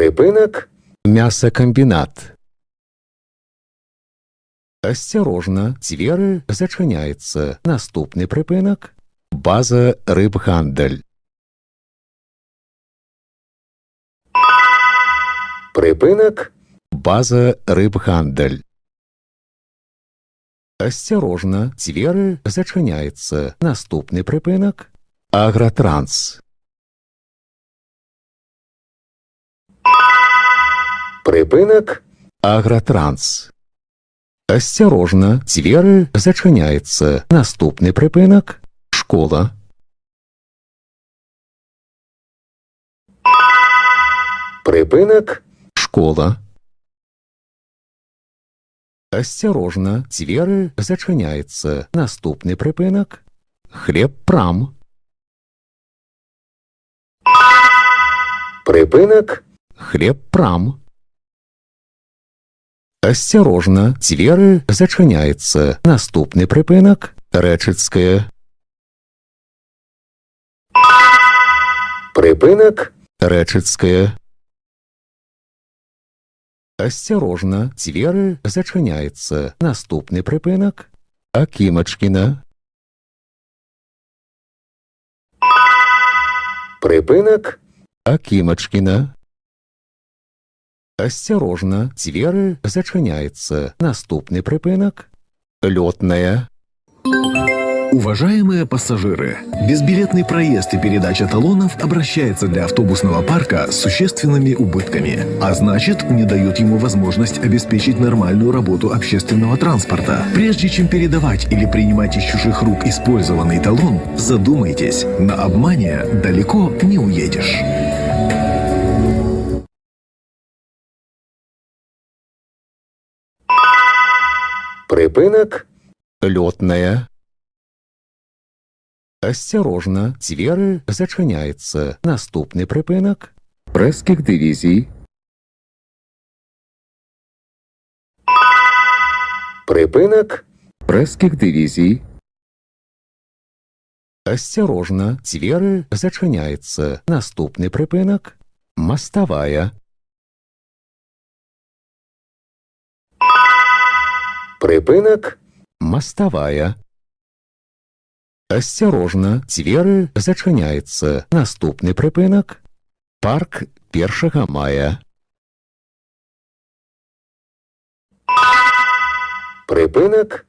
Припинок. Мясокомбинат. Асцярожна, дзверы зачыняецца. Наступны припинок. База рыбгандаль. Припинок. База рыбгандаль. Асцярожна, дзверы зачыняецца. Наступны припинок. Агратранс. Припинок. Агратранс. Асцярожна, дзверы зачыняецца. Наступны припинок. Школа. Припинок. Школа. Асцярожна, дзверы зачыняецца. Наступны припинок. Хлебпрам. Припинок. Хлебпрам. Асцярожна, дзверы зачыняецца. Наступны припинок. Рэчыцкая. Припинок. Рэчыцкая. Асцярожна, дзверы зачыняецца. Наступны припинок. Акімачкіна. Припинок. Акімачкіна. Асцярожна, дзверы зачыняецца. Наступны припинок. Лётная. Уважаемые пассажиры, безбилетный проезд и передача талонов обращается для автобусного парка с существенными убытками, а значит, не дает ему возможность обеспечить нормальную работу общественного транспорта. Прежде чем передавать или принимать из чужих рук использованный талон, задумайтесь, на обмане далеко не уедешь. Припинок. Лётная. Асцярожна, дзверы зачыняецца. Наступны припинок. Брэсцкіх дывізій. Припинок. Брэсцкіх дывізій. Асцярожна, дзверы зачыняецца. Наступны припинок. Мостовая. Припинок. Мостовая. Асцярожна, дзверы зачыняецца. Наступны припинок. Парк 1 мая. Припинок.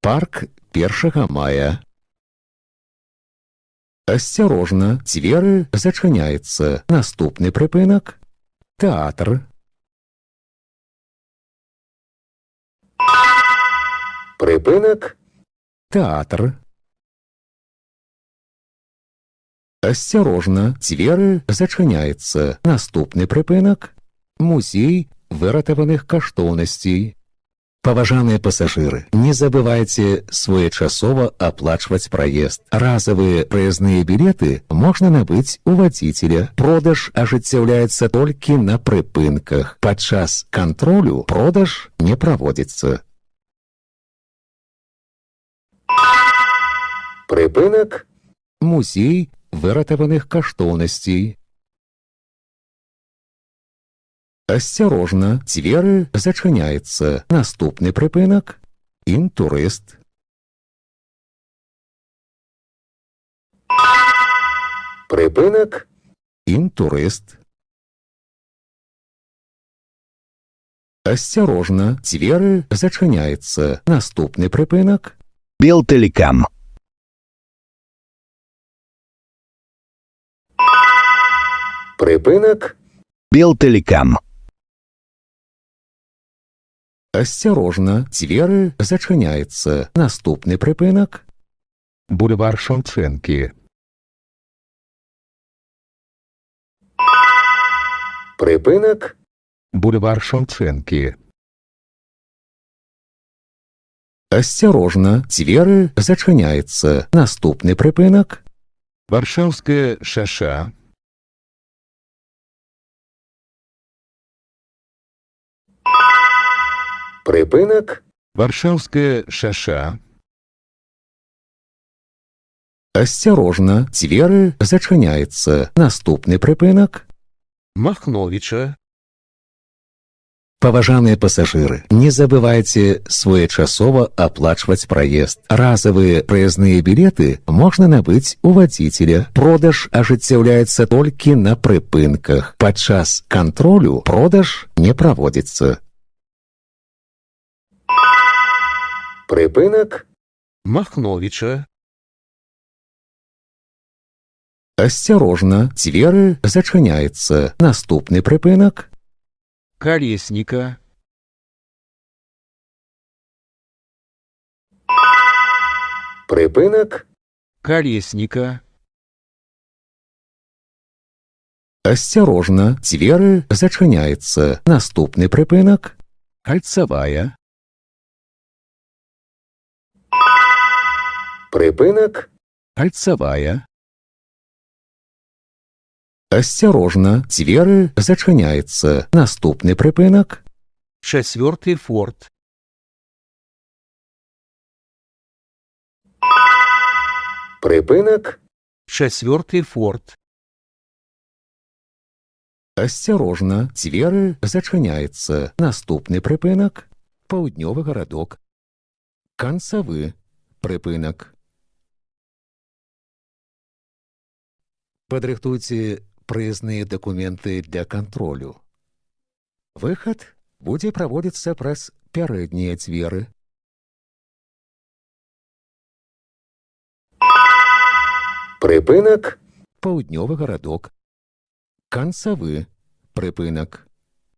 Парк 1 мая. Асцярожна, дзверы зачыняецца. Наступны припинок. Тэатр. Припинок. Тэатр. Асцярожна, дзверы зачыняецца. Наступны припинок. Музей выратаваных каштоўнасцей. Паважаныя пасажыры, не забывайце своечасова аплачваць праезд. Разавыя праязныя білеты можна набыць у вадзіцеля. Продаж ажыццяўляецца толькі на прыпынках. Падчас кантролю продаж не праводзіцца. Прыпынак. Музей выратаваных каштоўнасцей. Асцярожна, дзверы зачыняецца. Наступны прыпынак. Інтурыст. Прыпынак. Інтурыст. Асцярожна, дзверы зачыняецца. Наступны прыпынак. Белтэлекам. Прыпынак. Белтэлекам. Асцярожна, дзверы зачыняецца. Наступны прыпынак. Бульвар Шаўчэнкі. Прыпынак. Бульвар Шаўчэнкі. Асцярожна, дзверы зачыняецца. Наступны прыпынак. Варшаўская шаша. Прыпынак. Варшаўская шаша. Асцярожна, дзверы зачыняецца. Наступны прыпынак. Махновіча. Паважаныя пасажыры, не забывайце своечасова аплачваць праезд. Разавыя праязныя білеты можна набыць у вадзіцеля. Продаж ажыццяўляецца толькі на прыпынках. Падчас кантролю продаж не праводзіцца. Прыпынак Махновіча. Асцярожна, дзверы зачыняецца. Наступны прыпынак Калесніка. Прыпынак Калесніка. Асцярожна, дзверы зачыняецца. Наступны прыпынак Кальцавая. Прыпынак Кальцавая. Асцярожна, дзверы зачыняецца. Наступны прыпынак Чацвёрты форт. Прыпынак Чацвёрты форт. Асцярожна, дзверы зачыняецца. Наступны прыпынак Паўднёвы гарадок. Канцавы прыпынак. Падрыхтуйце праязныя дакументы для кантролю. Выхад будзе праводзіцца праз пярэднія дзверы. Прыпынак Паўднёвы гарадок. Канцавы прыпынак.